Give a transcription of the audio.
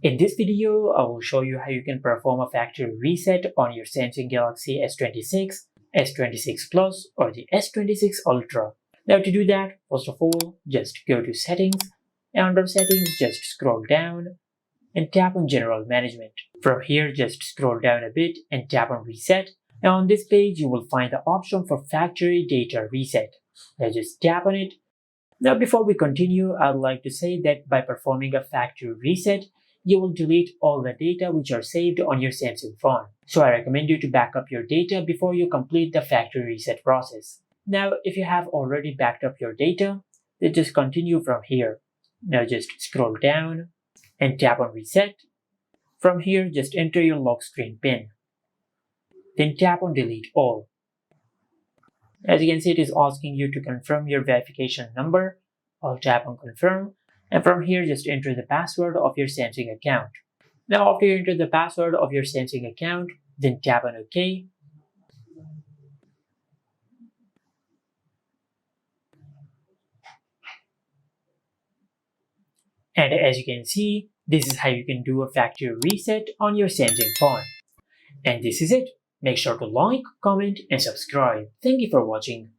In this video, I will show you how you can perform a factory reset on your Samsung Galaxy S26, S26 Plus, or the S26 Ultra. Now to do that, first of all, just go to Settings, and under Settings, just scroll down and tap on General Management. From here, just scroll down a bit and tap on Reset. Now on this page, you will find the option for Factory Data Reset. Now just tap on it. Now before we continue, I would like to say that by performing a factory reset, you will delete all the data which are saved on your Samsung phone. So I recommend you to back up your data before you complete the factory reset process. Now if you have already backed up your data, then just continue from here. Now just scroll down and tap on Reset. From here, just enter your lock screen PIN. Then tap on Delete All. As you can see, it is asking you to confirm your verification number. I'll tap on Confirm. And from here, just enter the password of your Samsung account. Now, after you enter the password of your Samsung account, then tap on OK. And as you can see, this is how you can do a factory reset on your Samsung phone. And this is it. Make sure to like, comment, and subscribe. Thank you for watching.